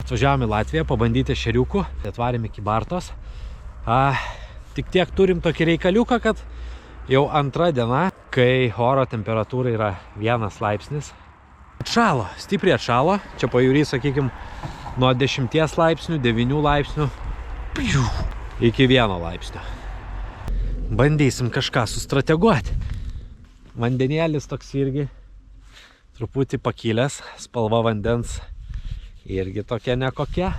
Atvažiavome į Latviją pabandyti ešeriukų, atvarėm iki Bartos. Tik tiek turim tokį reikaliuką, kad jau antra diena, kai oro temperatūra yra 1 laipsnis. Atšalo, stipriai atšalo, čia pajūry, sakykime, nuo 10 laipsnių, 9 laipsnių iki 1 laipsnio. Bandysim kažką sustrateguoti. Vandenėlis toks irgi truputį pakilęs, spalva vandens irgi tokia nekokia.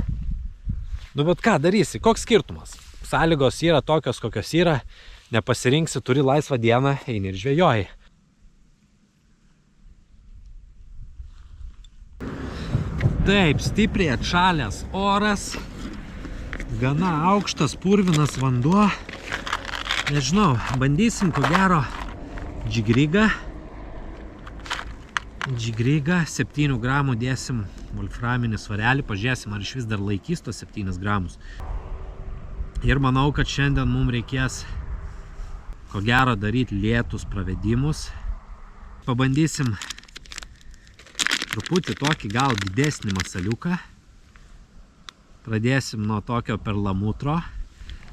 Nu, bet ką darysi, koks skirtumas? Sąlygos yra tokios, kokios yra, nepasirinksi, turi laisvą dieną, eini ir žvejoji. Taip, stipriai atšalęs oras, gana aukštas purvinas vanduo. Nežinau, bandysim ko gero džigrigą. Džigrigą, 7 gramų dėsim volframinį svarelį, pažiūrėsim, ar iš vis dar laikys tos 7 gramus. Ir manau, kad šiandien mums reikės ko gero daryti lėtus pravedimus. Pabandysim truputį tokį gal didesnį masaliuką. Pradėsim nuo tokio perlamutro.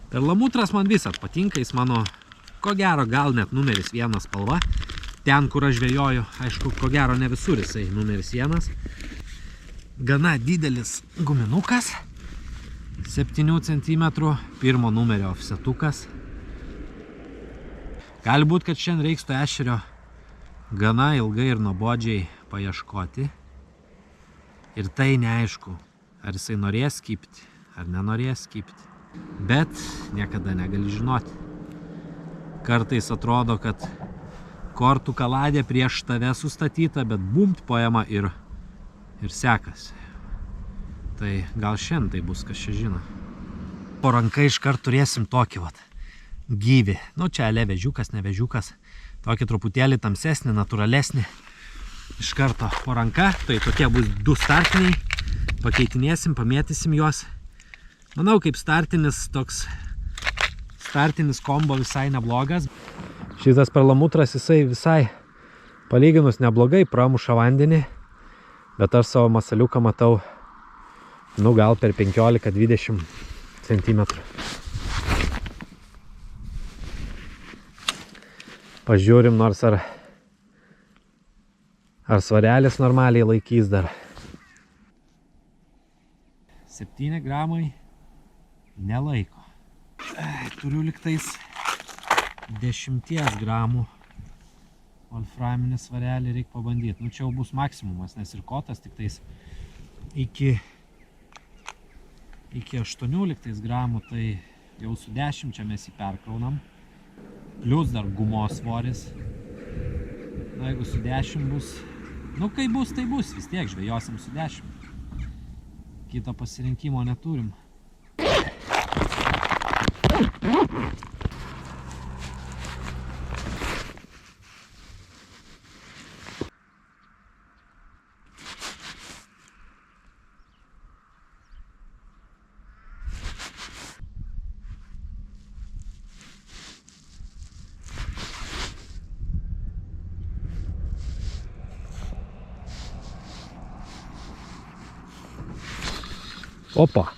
Perlamutras man visat patinka, jis mano ko gero gal net numeris 1 spalva. Ten, kur aš žvejoju, aišku, ko gero ne visur jisai numeris 1. Gana didelis guminukas, 7 cm, pirmo numerio ofsetukas. Gali būt, kad šiandien reiks to ešerio gana ilgai ir nuobodžiai paieškoti. Ir tai neaišku, ar jisai norės kibti, ar nenorės kibti. Bet niekada negali žinoti. Kartais atrodo, kad kortų kaladė prieš tave sustatyta, bet bumt poema ir sekasi. Tai gal šiandien tai bus, kas čia žino. Po ranka iškart turėsim tokį vat gyvį. Nu čia ale vežiukas, ne vežiukas. Tokį truputėlį tamsesnį, natūralesnį. Iš karto po ranka. Tai tokie bus 2 startiniai. Pakeitinėsim, pamėtysim juos. Manau, kaip startinis kombo visai neblogas. Šitas perlamutras jisai visai palyginus neblogai pramuša vandenį, bet aš savo masaliuką matau, nu gal per 15-20 cm. Pažiūrim, nors ar svarelis normaliai laikys dar. 7 gramai nelaiko. Turiu liktais 10 gramų volframinį svarelį reikia pabandyti. Nu čia jau bus maksimumas, nes ir kotas tik tais iki 18 gramų, tai jau su 10 čia mes jį perkraunam. Plius dar gumos svoris. Na jeigu su 10 bus, nu kai bus, tai bus, vis tiek žvejosim su 10. Kito pasirinkimo neturim. Opa.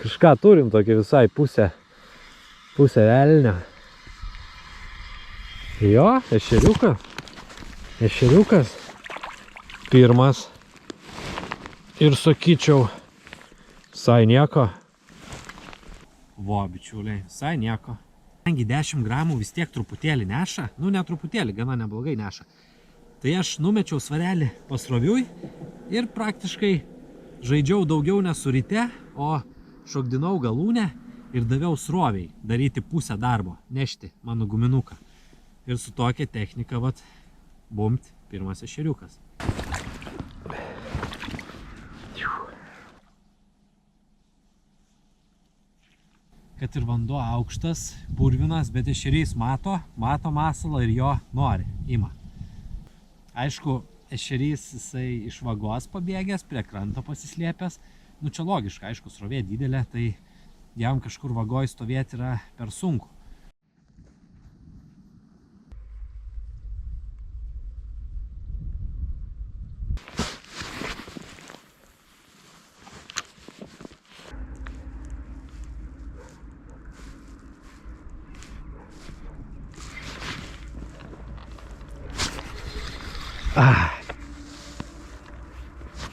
Kažką turim tokį visai pusę velnio. Jo, ešeriukas. Pirmas. Ir sakyčiau, visai nieko. Vo, bičiuliai, visai nieko. Kadangi 10 gramų vis tiek truputėlį neša, nu ne truputėlį, gana neblogai neša. Tai aš numečiau svarelį pasroviui ir praktiškai žaidžiau daugiau nesu ryte, o šokdinau galūnę ir daviau sroviai daryti pusę darbo, nešti mano guminuką. Ir su tokia technika, vat, bumt, pirmas ešeriukas. Kad ir vanduo aukštas, purvinas, bet ešerys mato masalą ir jo nori, ima. Aišku, ešerys jisai iš vagos pabėgęs, prie kranto pasislėpęs. Nu čia logiška, aišku, srovė didelė, tai jam kažkur vagoj stovėti yra per sunku.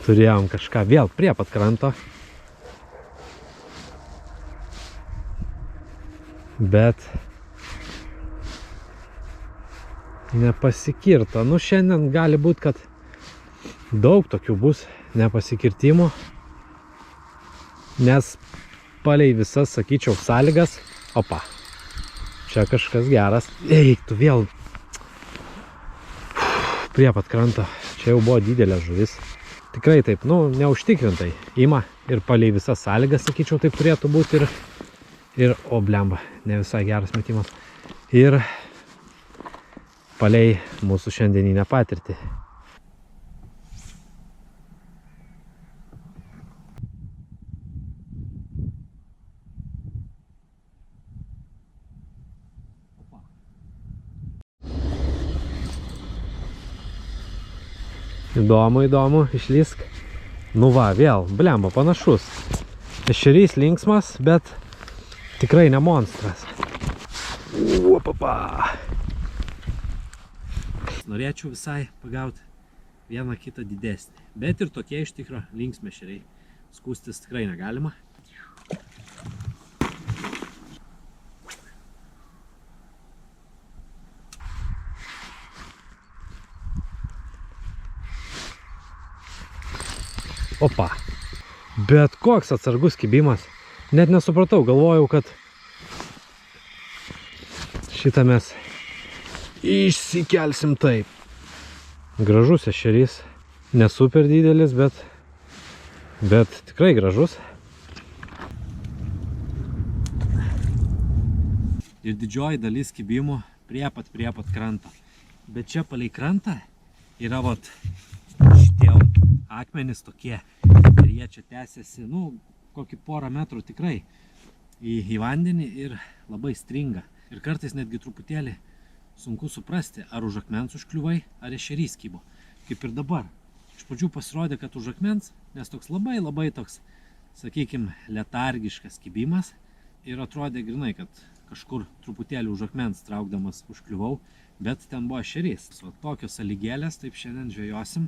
Turėjom kažką vėl prie pat kranto. Bet nepasikirto. Nu, šiandien gali būti, kad daug tokių bus nepasikirtimų. Nes palei visas, sakyčiau, sąlygas. Opa. Čia kažkas geras. Eik, tu vėl prie pat kranto. Čia jau buvo didelė žuvis. Tikrai taip, nu, neužtikrintai ima ir palei visas sąlygas, sakyčiau, taip turėtų būti ir o blemba, ne visai geras metimas. Ir palei mūsų šiandieninę patirtį. Įdomu, įdomu, išlysk. Nu va, vėl, blemba, panašus. Ešerys linksmas, bet tikrai ne monstras. Uopapa. Norėčiau visai pagauti vieną kitą didesnį. Bet ir tokie iš tikro linksmi ešeriai. Skūstis tikrai negalima. Opa. Bet koks atsargus kibimas. Net nesupratau, galvojau, kad šitą mes išsikelsim taip. Gražus ešerys. Ne super didelis, bet tikrai gražus. Ir didžioji dalis kibimų prie pat kranto. Bet čia palei krantą yra vat šitie akmenys tokie. Ir jie čia tęsiasi, nu, kokį porą metrų tikrai į vandenį ir labai stringa. Ir kartais netgi truputėlį sunku suprasti, ar už akmens užkliuvai, ar ešerys kybo. Kaip ir dabar. Iš pradžių pasirodė, kad už akmens, nes toks labai toks, sakykime, letargiškas kibimas. Ir atrodė grinai, kad kažkur truputėlį už akmens traukdamas užkliuvau, bet ten buvo ešerys. O tokios sąlygėlės, taip šiandien žvejosim.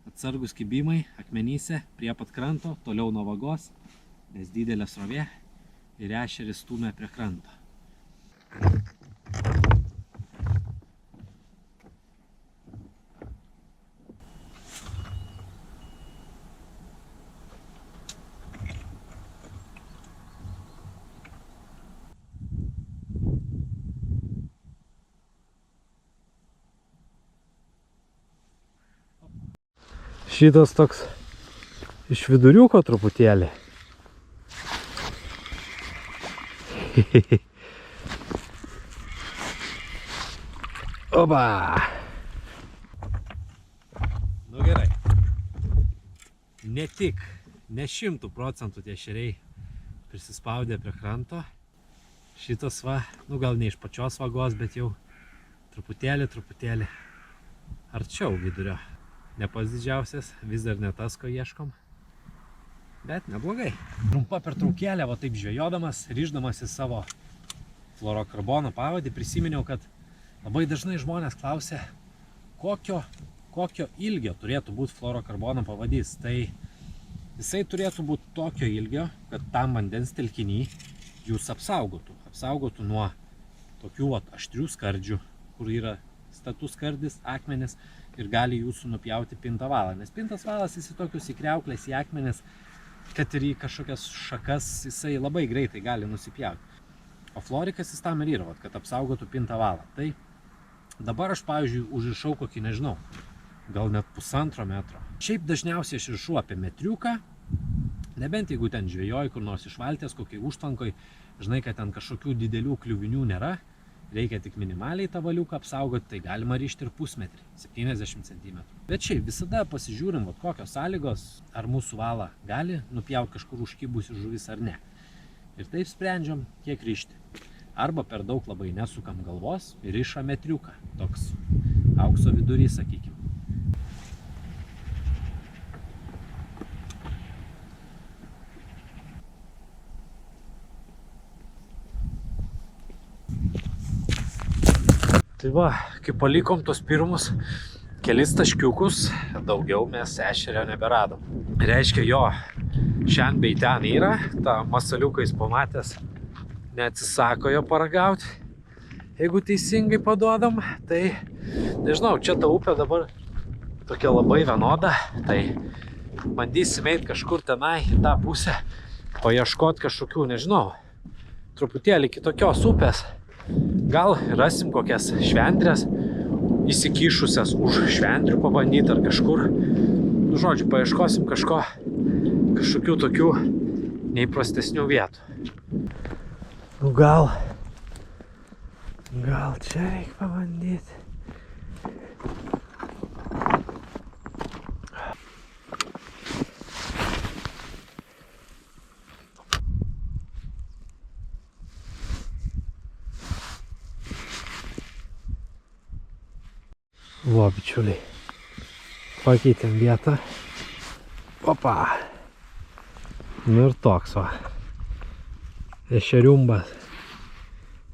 Atsargus kibimai, akmenyse, prie pat kranto, toliau nuo vagos, nes didelė srovė ir ešeris stūmė prie kranto. Šitas toks iš viduriuko truputėlį. Oba! Nu gerai. Ne tik, ne 100% tie ešeriai prisispaudė prie kranto. Šitas va, nu gal ne iš pačios vagos, bet jau truputėlį arčiau vidurio. Ne pats didžiausias, vis dar ne tas, ko ieškom. Bet neblogai. Trumpa pertraukėlė, va taip žvejodamas, ryždamas į savo fluorokarbono pavadį, prisiminiau, kad labai dažnai žmonės klausia, kokio ilgio turėtų būti fluorokarbono pavadys. Tai jisai turėtų būti tokio ilgio, kad tam vandens telkiny jūs apsaugotų nuo tokių aštrių skardžių, kur yra status skardis, akmenis ir gali jūsų nupjauti pintavalą. Nes pintas valas jis į tokius įkriauklės, į akmenis, kad ir į kažkokias šakas jisai labai greitai gali nusipjauti. O fluorikas jis tam ir yra, kad apsaugotų pintavalą. Tai dabar aš, pavyzdžiui, užrišau kokį, nežinau, gal net 1,5 metro. Šiaip dažniausiai aš rišu apie metriuką, nebent jeigu ten žvejoji kur nors iš valties, kokiai užtvankoj, žinai, kad ten kažkokių didelių kliuvinių nėra, reikia tik minimaliai tą valiuką apsaugoti, tai galima rišti ir pusmetrį, 70 cm. Bet šiaip visada pasižiūrim, kokios sąlygos, ar mūsų valą gali nupjauti kažkur užkibusi žuvis ar ne. Ir taip sprendžiam, kiek rišti. Arba per daug labai nesukam galvos ir riša metriuką. Toks aukso vidurys, sakykim. Tai va, kai palikom tos pirmus kelis taškiukus, daugiau mes ešerio neberadom. Reiškia, jo, šiandien bei ten yra, tą masaliuką jis pamatęs, neatsisako jo paragauti. Jeigu teisingai paduodam, tai nežinau, čia ta upė dabar tokia labai vienoda, tai bandysim eit kažkur tenai į tą pusę, paieškoti kažkokių, nežinau, truputėlį kitokios upės. Gal rasim kokias švendrės, įsikišusias už švendrių pabandyti ar kažkur. Nu, žodžiu, paieškosim kažkokių tokių neįprastesnių vietų. Nu, gal čia reikia pabandyti. Va, bičiuliai, pakeitėm vietą. Opa! Nu ir toks va. Ešeriumbas.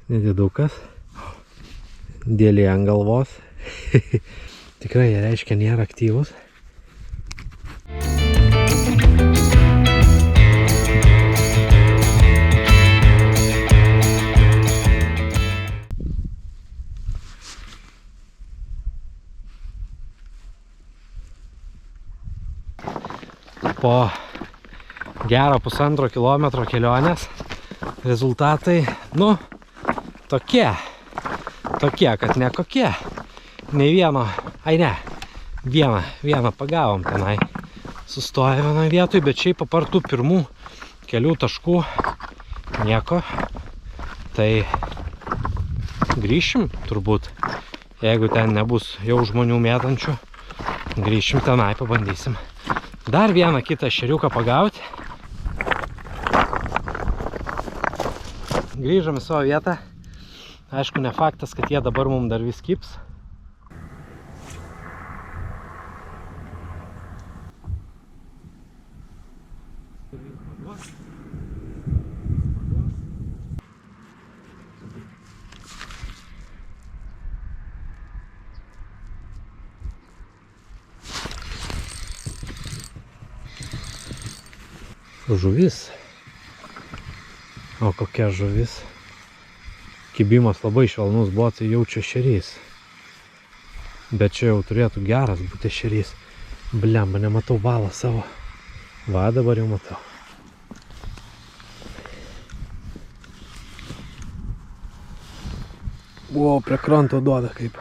Nedidukas. Dėlė ant galvos. Tikrai, reiškia, nėra aktyvus. Po gero 1,5 kilometro kelionės rezultatai, nu, tokie, kad ne kokie. Nei vieno, vieną pagavom tenai. Sustoja vienoje vietoje, bet šiaip apart tų pirmų kelių taškų nieko. Tai grįšim turbūt, jeigu ten nebus jau žmonių mėtančių, grįšim tenai, pabandysim dar vieną kitą ešeriuką pagauti. Grįžom į savo vietą. Aišku, ne faktas, kad jie dabar mums dar vis kibs. Žuvis. O kokia žuvis. Kibimas labai švelnus buvo, tai jaučia ešerys. Bet čia jau turėtų geras būti ešerys. Blemba, nematau valą savo. Va, dabar jau matau. Wow, prie kranto duoda kaip.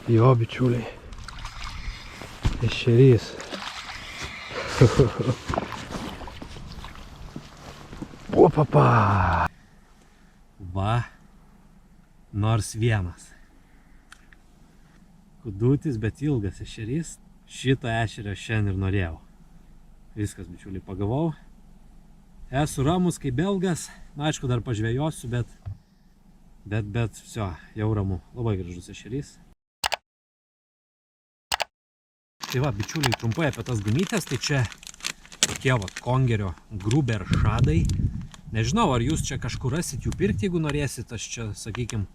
Jo, bičiuliai. Ešerys. Opapa. Va, nors vienas. Kudutis, bet ilgas ešerys. Šito ešerio šiandien ir norėjau. Viskas, bičiuliai, pagavau. Esu ramus kaip belgas. Na, aišku, dar pažvejosiu, bet viso, jau ramu. Labai gražus ešerys. Tai va, bičiuliai, trumpai apie tas gumytės. Tai čia tokie va, Kongerio Gruber šadai. Nežinau, ar jūs čia kažkur rasit jų pirkti, jeigu norėsit. Aš čia, sakykim,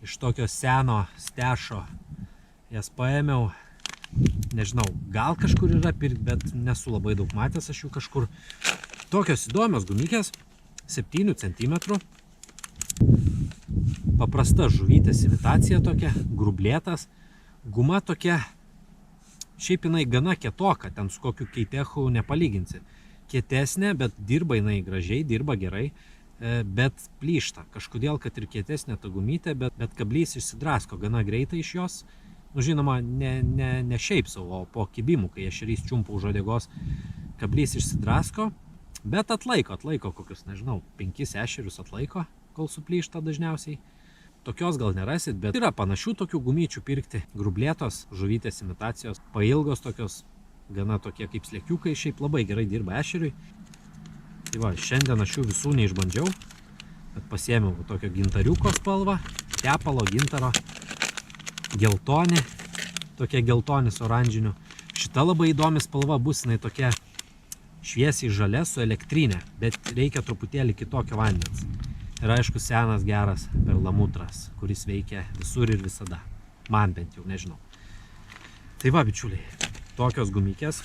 iš tokio seno stešo jas paėmiau. Nežinau, gal kažkur yra pirkti, bet nesu labai daug matęs aš jų kažkur. Tokios įdomios gumykės, 7 cm. Paprasta žuvytės imitacija tokia, grublėtas. Guma tokia, šiaip jinai gana kietoka, ten su kokiu keitechu nepalyginsi. Kietesnė, bet dirba jinai gražiai, dirba gerai, bet plyšta. Kažkodėl, kad ir kietesnė ta gumytė, bet kablys išsidrasko gana greitai iš jos. Nu, žinoma, ne šiaip savo, o po kibimų, kai ešerys čiumpa už uodegos, kablys išsidrasko, bet atlaiko kokius, nežinau, 5 ešerius atlaiko, kol suplyšta dažniausiai. Tokios gal nerasit, bet yra panašių tokių gumyčių pirkti. Grublėtos, žuvytės imitacijos, pailgos tokios, gana tokie kaip slėkiukai, šiaip labai gerai dirba ešeriui. Tai va, šiandien aš jų visų neišbandžiau, bet pasiėmiau tokio gintariuko spalvą, tepalo, gintaro, geltoni, tokie geltonis oranžinių. Šita labai įdomi spalva bus, jinai tokia šviesiai žalia su elektrinė, bet reikia truputėlį kitokio vandens. Ir aišku, senas geras perlamutras, kuris veikia visur ir visada. Man bent jau, nežinau. Tai va, bičiuliai, tokios gumikės.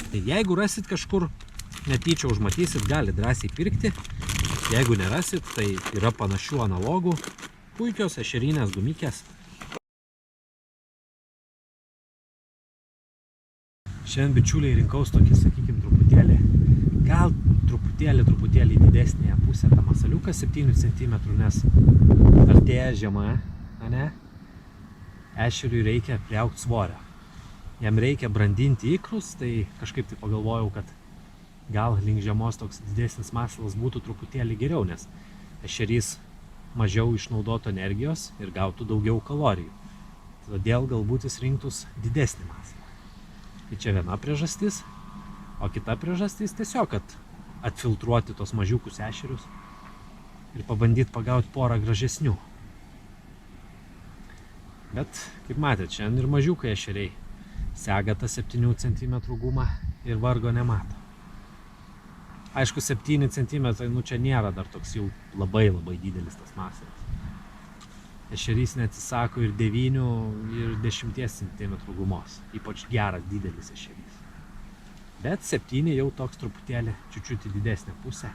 Tai jeigu rasit kažkur, netyčia užmatysit, gali drąsiai pirkti. Jeigu nerasit, tai yra panašių analogų. Puikios ešerinės gumikės. Šiandien, bičiuliai, rinkaus tokį, sakykim, truputėlį, gal truputėlį didesnėje pusę tą masaliuką 7 cm, nes artėja žiema, ane? Ešeriui reikia priaugti svorio. Jam reikia brandinti ikrus, tai kažkaip tai pagalvojau, kad gal link žiemos toks didesnis masalas būtų truputėlį geriau, nes ešerys mažiau išnaudotų energijos ir gautų daugiau kalorijų. Todėl galbūt jis rinktus didesnį masalą. Tai čia viena priežastis, o kita priežastis tiesiog, kad atfiltruoti tos mažiukus ešerius ir pabandyti pagauti porą gražesnių. Bet, kaip matėt, šiandien ir mažiukai ešeriai sega tą 7 cm gumą ir vargo nemato. Aišku, 7 cm, nu čia nėra dar toks jau labai didelis tas masalas. Ešerys neatsisako ir 9 ir 10 cm gumos, ypač geras didelis ešerys. Bet 7 jau toks truputėlį čiučiutį didesnė pusė.